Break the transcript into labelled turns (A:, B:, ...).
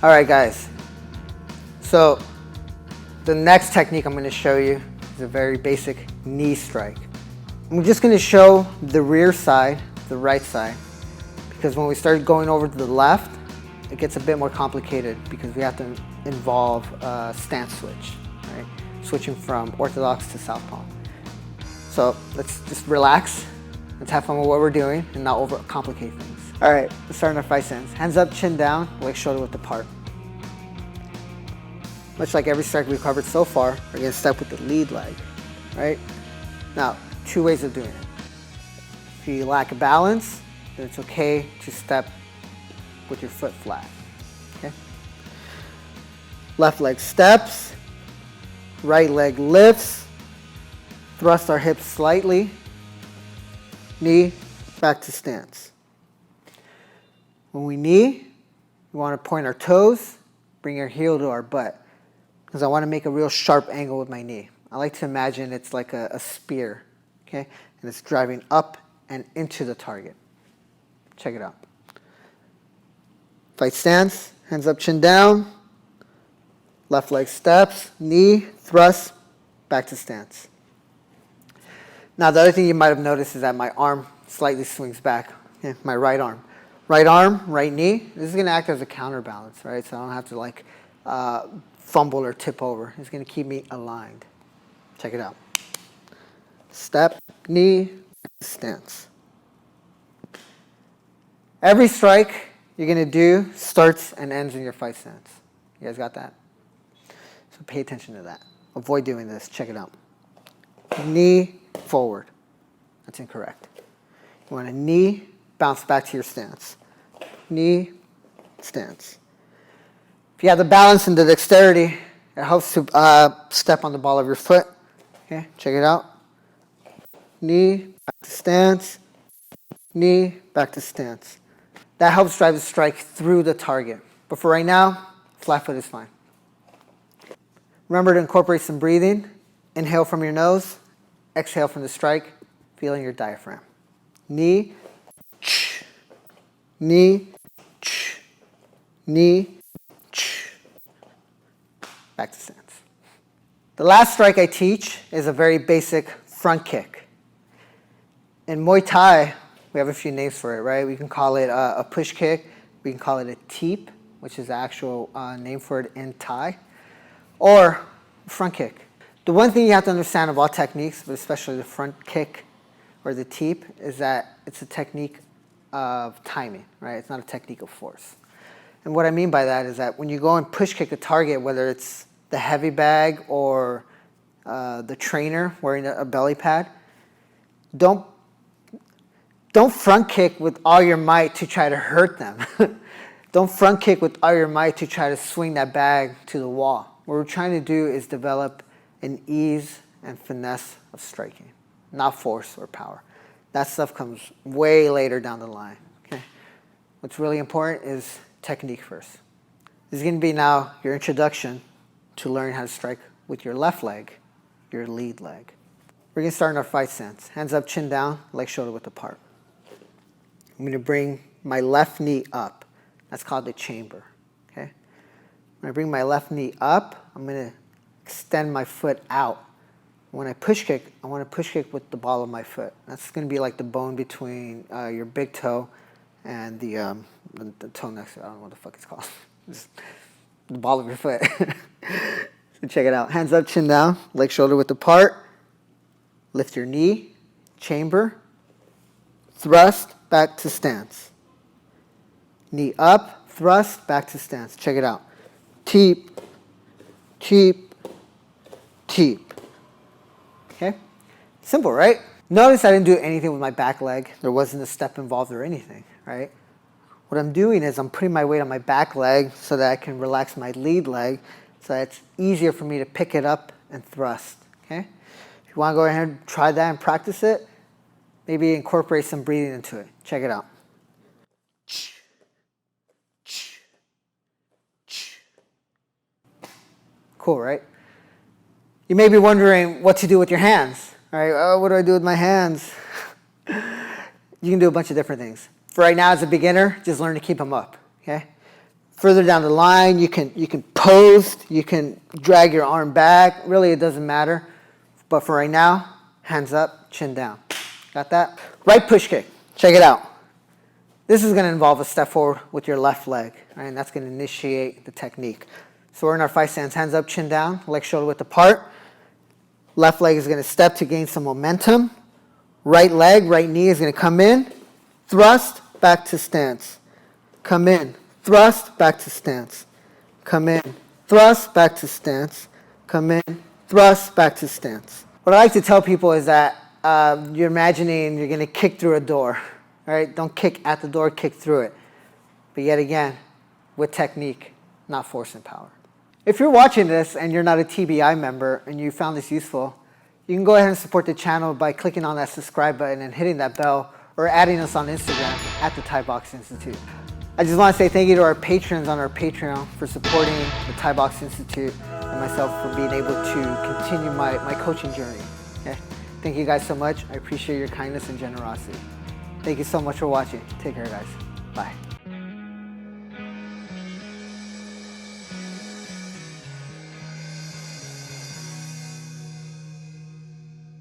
A: All right, guys. So the next technique I'm going to show you is a very basic knee strike. I'm just going to show the rear side, the right side, because when we start going over to the left, it gets a bit more complicated because we have to involve a stance switch, right? Switching from orthodox to southpaw. So let's just relax. Let's have fun with what we're doing and not overcomplicate things. All right, let's start in our fight stance. Hands up, chin down, legs shoulder width apart. Much like every strike we've covered so far, we're going to step with the lead leg, right? Now, two ways of doing it. If you lack a balance, then it's okay to step with your foot flat, okay? Left leg steps, right leg lifts, thrust our hips slightly, knee back to stance. When we knee, we want to point our toes, bring our heel to our butt, because I want to make a real sharp angle with my knee. I like to imagine it's like a spear, okay? And it's driving up and into the target. Check it out. Fight stance, hands up, chin down. Left leg steps, knee, thrust, back to stance. Now the other thing you might have noticed is that my arm slightly swings back, okay? My right arm. Right arm, right knee. This is going to act as a counterbalance, right? So I don't have to like fumble or tip over. It's going to keep me aligned. Check it out. Step, knee, stance. Every strike you're going to do starts and ends in your fight stance. You guys got that? So pay attention to that. Avoid doing this. Check it out. Knee forward. That's incorrect. You want a knee, bounce back to your stance. Knee, stance. If you have the balance and the dexterity, it helps to step on the ball of your foot. Okay, check it out. Knee, back to stance. Knee, back to stance. That helps drive the strike through the target. But for right now, flat foot is fine. Remember to incorporate some breathing. Inhale from your nose. Exhale from the strike, feeling your diaphragm. Knee, knee, knee, back to stance. The last strike I teach is a very basic front kick. In Muay Thai, we have a few names for it, right? We can call it a push kick. We can call it a teep, which is the actual name for it in Thai, or front kick. The one thing you have to understand of all techniques, but especially the front kick or the teep, is that it's a technique of timing, right? It's not a technique of force. And what I mean by that is that when you go and push kick a target, whether it's the heavy bag or the trainer wearing a belly pad, don't front kick with all your might to try to hurt them. Don't front kick with all your might to try to swing that bag to the wall. What we're trying to do is develop an ease and finesse of striking, not force or power. That stuff comes way later down the line. Okay? What's really important is technique first. This is going to be now your introduction to learning how to strike with your left leg, your lead leg. We're going to start in our fight stance. Hands up, chin down, legs shoulder width apart. I'm going to bring my left knee up. That's called the chamber. Okay? When I bring my left knee up, I'm going to extend my foot out. When I push kick, I want to push kick with the ball of my foot. That's going to be like the bone between your big toe and the toe next to it. I don't know what the fuck it's called. Just the ball of your foot. So check it out. Hands up, chin down, leg shoulder width apart. Lift your knee, chamber, thrust, back to stance. Knee up, thrust, back to stance. Check it out. Teep, teep, teep. Okay? Simple, right? Notice I didn't do anything with my back leg. There wasn't a step involved or anything, right? What I'm doing is I'm putting my weight on my back leg so that I can relax my lead leg so that it's easier for me to pick it up and thrust, okay? If you want to go ahead and try that and practice it, maybe incorporate some breathing into it. Check it out. Cool, right? You may be wondering what to do with your hands. All right, oh, what do I do with my hands? You can do a bunch of different things. For right now, as a beginner, just learn to keep them up, okay? Further down the line, you can post, you can drag your arm back. Really, it doesn't matter. But for right now, hands up, chin down. Got that? Right push kick. Check it out. This is going to involve a step forward with your left leg, right? And that's going to initiate the technique. So we're in our fight stance, hands up, chin down, legs shoulder width apart. Left leg is going to step to gain some momentum. Right leg, right knee is going to come in, thrust, back to stance. Come in, thrust, back to stance. Come in, thrust, back to stance. Come in, thrust, back to stance. What I like to tell people is that you're imagining you're going to kick through a door. All right, don't kick at the door, kick through it. But yet again, with technique, not force and power. If you're watching this and you're not a TBI member and you found this useful, you can go ahead and support the channel by clicking on that subscribe button and hitting that bell, or adding us on Instagram at the Thai Box Institute. I just want to say thank you to our patrons on our Patreon for supporting the Thai Box Institute and myself for being able to continue my coaching journey. Okay? Thank you guys so much. I appreciate your kindness and generosity. Thank you so much for watching. Take care, guys. Bye.